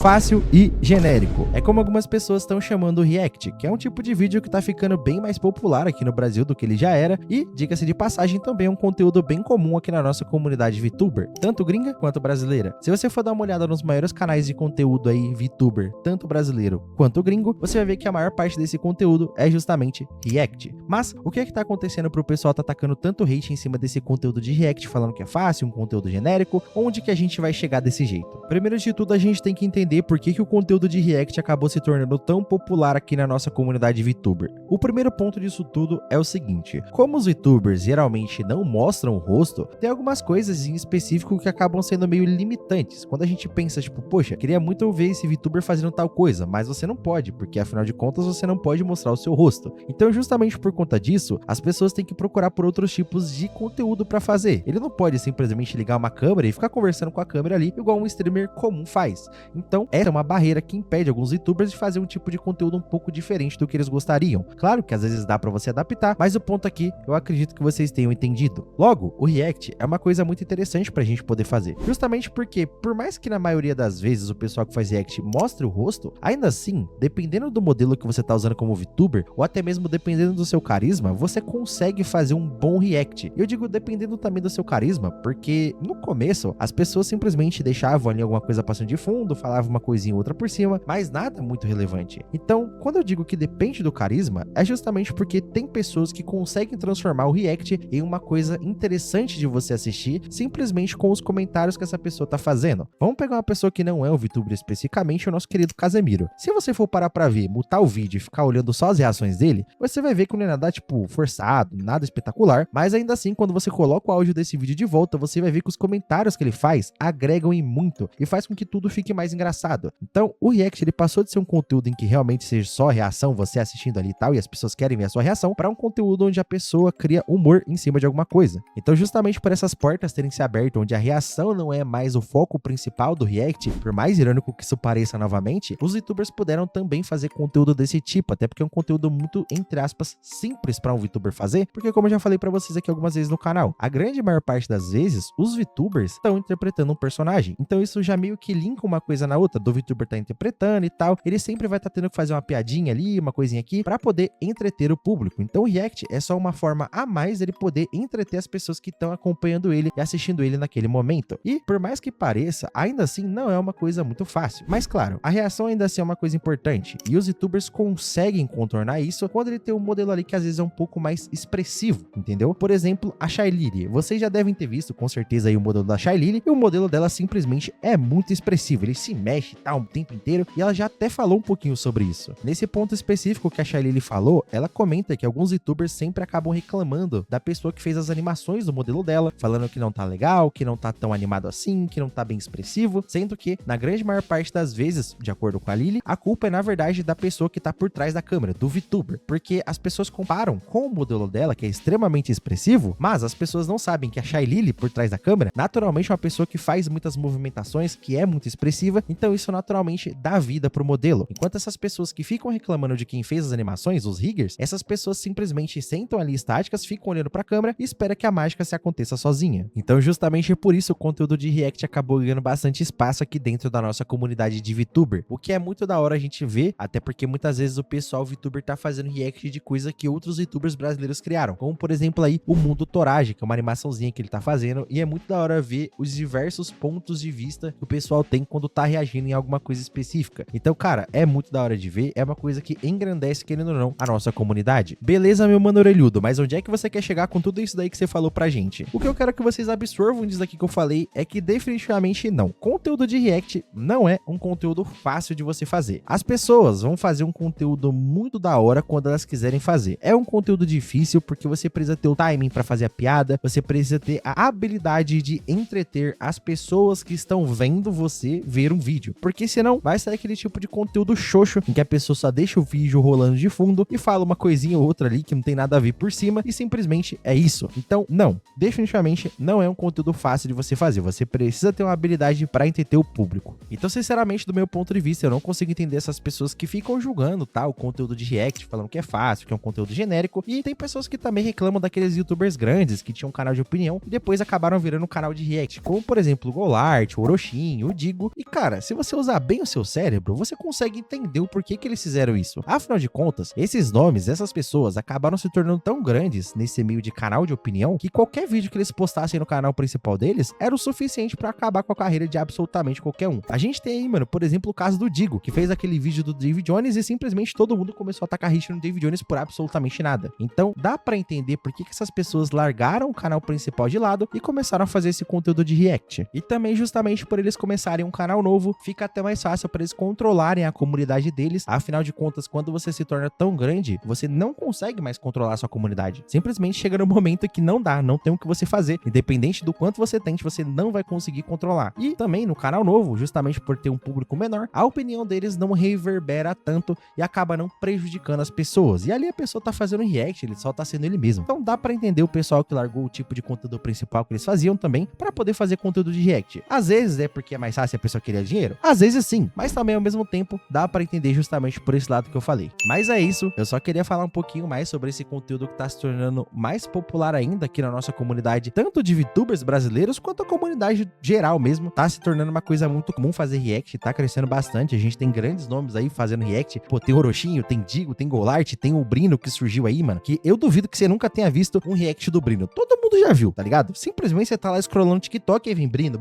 Fácil e genérico. É como algumas pessoas estão chamando o React, que é um tipo de vídeo que tá ficando bem mais popular aqui no Brasil do que ele já era e, diga-se de passagem, também é um conteúdo bem comum aqui na nossa comunidade VTuber, tanto gringa quanto brasileira. Se você for dar uma olhada nos maiores canais de conteúdo aí VTuber, tanto brasileiro quanto gringo, você vai ver que a maior parte desse conteúdo é justamente React. Mas o que é que tá acontecendo pro pessoal tá atacando tanto hate em cima desse conteúdo de React, falando que é fácil, um conteúdo genérico? Onde que a gente vai chegar desse jeito? Primeiro de tudo, a gente tem que entender por que o conteúdo de React acabou se tornando tão popular aqui na nossa comunidade VTuber. O primeiro ponto disso tudo é o seguinte: como os VTubers geralmente não mostram o rosto, tem algumas coisas em específico que acabam sendo meio limitantes. Quando a gente pensa, tipo, poxa, queria muito ver esse VTuber fazendo tal coisa, mas você não pode, porque afinal de contas você não pode mostrar o seu rosto. Então, justamente por conta disso, as pessoas têm que procurar por outros tipos de conteúdo para fazer. Ele não pode simplesmente ligar uma câmera e ficar conversando com a câmera ali, igual um streamer comum faz. Então, essa é uma barreira que impede alguns VTubers de fazer um tipo de conteúdo um pouco diferente do que eles gostariam. Claro que às vezes dá pra você adaptar, mas o ponto aqui, eu acredito que vocês tenham entendido. Logo, o React é uma coisa muito interessante pra gente poder fazer. Justamente porque, por mais que na maioria das vezes o pessoal que faz React mostre o rosto, ainda assim, dependendo do modelo que você tá usando como VTuber, ou até mesmo dependendo do seu carisma, você consegue fazer um bom React. Eu digo dependendo também do seu carisma, porque no começo, as pessoas simplesmente deixavam ali alguma coisa passando de fundo, falavam uma coisinha ou outra por cima, mas nada muito relevante. Então, quando eu digo que depende do carisma, é justamente porque tem pessoas que conseguem transformar o React em uma coisa interessante de você assistir, simplesmente com os comentários que essa pessoa tá fazendo. Vamos pegar uma pessoa que não é um VTuber especificamente, o nosso querido Casemiro. Se você for parar pra ver, mutar o vídeo e ficar olhando só as reações dele, você vai ver que não é nada, tipo, forçado, nada espetacular, mas ainda assim, quando você coloca o áudio desse vídeo de volta, você vai ver que os comentários que ele faz agregam em muito e faz com que tudo fique mais engraçado. Então, o React, ele passou de ser um conteúdo em que realmente seja só reação, você assistindo ali e tal, e as pessoas querem ver a sua reação, para um conteúdo onde a pessoa cria humor em cima de alguma coisa. Então, justamente por essas portas terem se aberto, onde a reação não é mais o foco principal do React, por mais irônico que isso pareça novamente, os VTubers puderam também fazer conteúdo desse tipo, até porque é um conteúdo muito, entre aspas, simples para um VTuber fazer, porque como eu já falei para vocês aqui algumas vezes no canal, a grande maior parte das vezes, os VTubers estão interpretando um personagem. Então, isso já meio que linka uma coisa na outra, do VTuber tá interpretando e tal, ele sempre vai estar tendo que fazer uma piadinha ali, uma coisinha aqui, para poder entreter o público. Então o React é só uma forma a mais dele poder entreter as pessoas que estão acompanhando ele e assistindo ele naquele momento. E por mais que pareça, ainda assim não é uma coisa muito fácil. Mas claro, a reação ainda assim é uma coisa importante, e os VTubers conseguem contornar isso quando ele tem um modelo ali que às vezes é um pouco mais expressivo, entendeu? Por exemplo, a Shylily. Vocês já devem ter visto com certeza aí o modelo da Shylily, e o modelo dela simplesmente é muito expressivo, ele se mexe e tal o tempo inteiro, e ela já até falou um pouquinho sobre isso. Nesse ponto específico que a Shylily falou, ela comenta que alguns VTubers sempre acabam reclamando da pessoa que fez as animações do modelo dela, falando que não tá legal, que não tá tão animado assim, que não tá bem expressivo, sendo que, na grande maior parte das vezes, de acordo com a Lily, a culpa é na verdade da pessoa que tá por trás da câmera, do VTuber, porque as pessoas comparam com o modelo dela, que é extremamente expressivo, mas as pessoas não sabem que a Shylily por trás da câmera, naturalmente é uma pessoa que faz muitas movimentações, que é muito expressiva, então isso naturalmente dá vida pro modelo. Enquanto essas pessoas que ficam reclamando de quem fez as animações, os riggers, essas pessoas simplesmente sentam ali estáticas, ficam olhando pra câmera e esperam que a mágica se aconteça sozinha. Então justamente por isso o conteúdo de React acabou ganhando bastante espaço aqui dentro da nossa comunidade de VTuber, o que é muito da hora a gente ver, até porque muitas vezes o pessoal VTuber tá fazendo React de coisa que outros VTubers brasileiros criaram, como por exemplo aí o Mundo Torage, que é uma animaçãozinha que ele tá fazendo, e é muito da hora ver os diversos pontos de vista que o pessoal tem quando tá reagindo em alguma coisa específica. Então, cara, é muito da hora de ver, é uma coisa que engrandece, querendo ou não, a nossa comunidade. Beleza, meu mano orelhudo, mas onde é que você quer chegar com tudo isso daí que você falou pra gente? O que eu quero que vocês absorvam disso aqui que eu falei é que definitivamente não. Conteúdo de React não é um conteúdo fácil de você fazer. As pessoas vão fazer um conteúdo muito da hora quando elas quiserem fazer. É um conteúdo difícil porque você precisa ter o timing pra fazer a piada, você precisa ter a habilidade de entreter as pessoas que estão vendo você ver um vídeo, porque senão vai sair aquele tipo de conteúdo xoxo em que a pessoa só deixa o vídeo rolando de fundo e fala uma coisinha ou outra ali que não tem nada a ver por cima e simplesmente é isso. Então, não, definitivamente não é um conteúdo fácil de você fazer, você precisa ter uma habilidade para entreter o público. Então, sinceramente, do meu ponto de vista, eu não consigo entender essas pessoas que ficam julgando, tá, o conteúdo de React, falando que é fácil, que é um conteúdo genérico, e tem pessoas que também reclamam daqueles youtubers grandes que tinham um canal de opinião e depois acabaram virando um canal de React, como por exemplo o Golart, o Orochin, o Digo, e cara, se você usar bem o seu cérebro, você consegue entender o porquê que eles fizeram isso. Afinal de contas, esses nomes, essas pessoas acabaram se tornando tão grandes nesse meio de canal de opinião que qualquer vídeo que eles postassem no canal principal deles era o suficiente pra acabar com a carreira de absolutamente qualquer um. A gente tem aí, mano, por exemplo, o caso do Digo, que fez aquele vídeo do David Jones e simplesmente todo mundo começou a tacar hate no David Jones por absolutamente nada. Então, dá pra entender por que essas pessoas largaram o canal principal de lado e começaram a fazer esse conteúdo de react. E também, justamente por eles começarem um canal novo, fica até mais fácil para eles controlarem a comunidade deles. Afinal de contas, quando você se torna tão grande, você não consegue mais controlar a sua comunidade. Simplesmente chega no momento que não dá, não tem o que você fazer. Independente do quanto você tente, você não vai conseguir controlar. E também no canal novo, justamente por ter um público menor, a opinião deles não reverbera tanto e acaba não prejudicando as pessoas. E ali a pessoa tá fazendo react, ele só tá sendo ele mesmo. Então dá pra entender o pessoal que largou o tipo de conteúdo principal que eles faziam também pra poder fazer conteúdo de react. Às vezes é porque é mais fácil e a pessoa querer dinheiro, às vezes sim, mas também ao mesmo tempo dá pra entender justamente por esse lado que eu falei. Mas é isso, eu só queria falar um pouquinho mais sobre esse conteúdo que tá se tornando mais popular ainda aqui na nossa comunidade, tanto de VTubers brasileiros quanto a comunidade geral mesmo. Tá se tornando uma coisa muito comum fazer react, tá crescendo bastante, a gente tem grandes nomes aí fazendo react. Pô, tem o Orochinho, tem Digo, tem Golart, tem o Brino que surgiu aí, mano, que eu duvido que você nunca tenha visto um react do Brino. Todo mundo já viu, tá ligado? Simplesmente você tá lá scrollando no TikTok e vem Brino,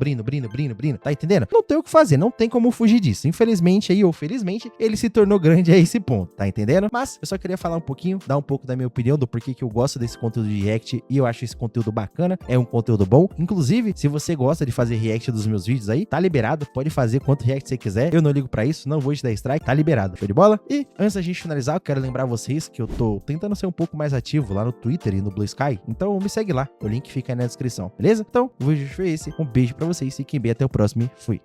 tá entendendo? Não tem o que fazer, não tem como fugir disso. Infelizmente aí, ou felizmente, ele se tornou grande a esse ponto, tá entendendo? Mas eu só queria falar um pouquinho, dar um pouco da minha opinião do porquê que eu gosto desse conteúdo de react e eu acho esse conteúdo bacana, é um conteúdo bom. Inclusive, se você gosta de fazer react dos meus vídeos aí, tá liberado, pode fazer quanto react você quiser, eu não ligo pra isso, não vou te dar strike, tá liberado, show de bola? E antes da gente finalizar, eu quero lembrar vocês que eu tô tentando ser um pouco mais ativo lá no Twitter e no Blue Sky, então me segue lá, o link fica aí na descrição, beleza? Então, o vídeo foi esse, um beijo pra vocês, fiquem bem, até o próximo e fui!